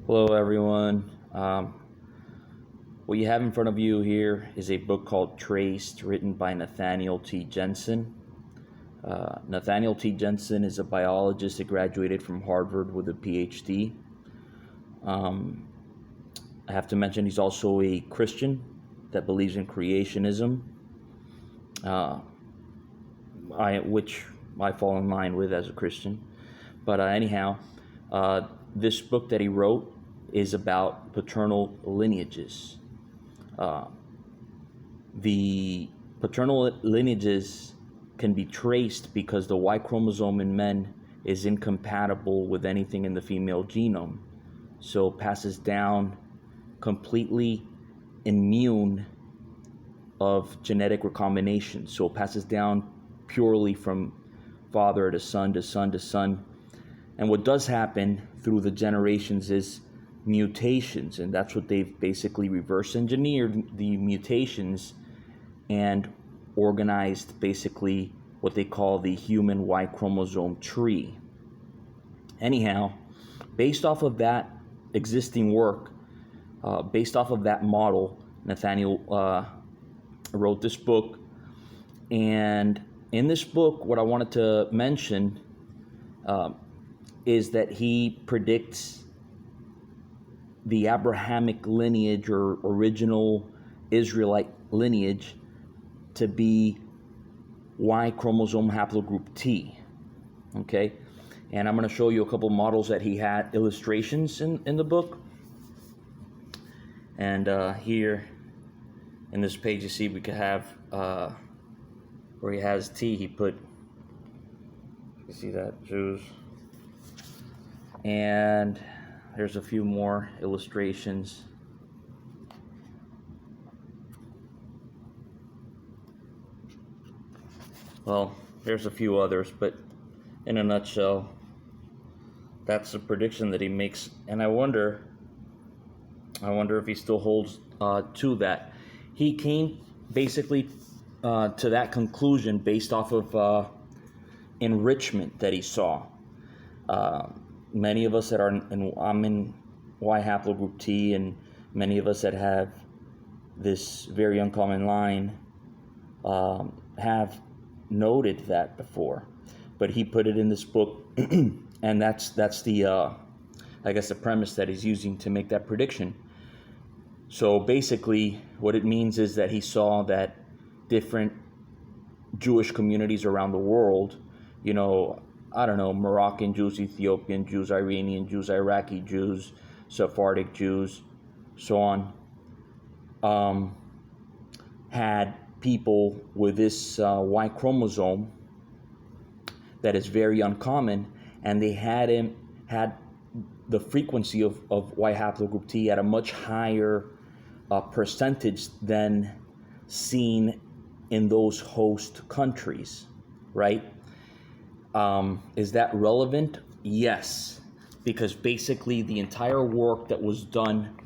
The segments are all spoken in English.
Hello, everyone. What you have in front of you here is a book called Traced, written by Nathaniel T. Jensen. Nathaniel T. Jensen is a biologist that graduated from Harvard with a PhD. I have to mention he's also a Christian that believes in creationism, which I fall in line with as a Christian. But anyhow, this book that he wrote is about paternal lineages. The paternal lineages can be traced because the Y chromosome in men is incompatible with anything in the female genome, so passes down completely immune of genetic recombination. So it passes down purely from father to son to son to son. And what does happen through the generations is mutations, and that's what they've basically reverse engineered the mutations and organized basically what they call the human Y chromosome tree. Anyhow, based off of that existing work, based off of that model, Nathaniel wrote this book. And in this book, what I wanted to mention is that he predicts the Abrahamic lineage or original Israelite lineage to be Y chromosome haplogroup T. Okay, and I'm going to show you a couple models that he had illustrations in the book. And here in this page, you see we could have where he has T, he put, you see that, Jews. And there's a few more illustrations. Well, there's a few others, but in a nutshell, that's the prediction that he makes. And I wonder if he still holds to that. He came basically to that conclusion based off of enrichment that he saw. Many of us that are I'm in Y haplogroup T, and many of us that have this very uncommon line have noted that before, but he put it in this book, and that's the I guess the premise that he's using to make that prediction. So basically, what it means is that he saw that different Jewish communities around the world, I don't know, Moroccan Jews, Ethiopian Jews, Iranian Jews, Iraqi Jews, Sephardic Jews, so on, had people with this Y chromosome that is very uncommon, and they had the frequency of Y haplogroup T at a much higher percentage than seen in those host countries, right? Is that relevant? Yes, because basically the entire work that was done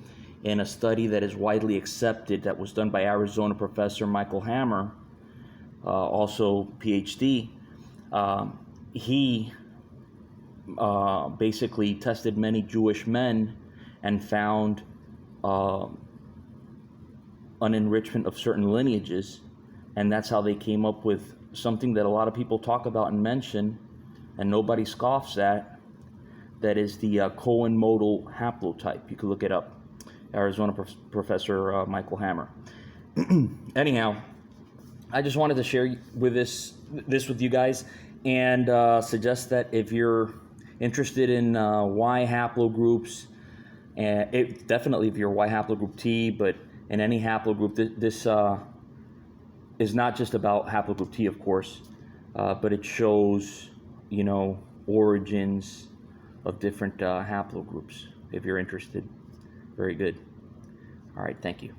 in a study that is widely accepted, that was done by Arizona professor Michael Hammer, also PhD, he basically tested many Jewish men and found an enrichment of certain lineages, and that's how they came up with something that a lot of people talk about and mention, and nobody scoffs at, that is the Cohen modal haplotype. You can look it up. Arizona professor Michael Hammer. Anyhow, I just wanted to share with this with you guys, and suggest that if you're interested in Y haplogroups, and definitely if you're Y haplogroup T, but in any haplogroup, this is not just about haplogroup T, of course, but it shows, origins of different haplogroups, if you're interested. Very good. All right, thank you.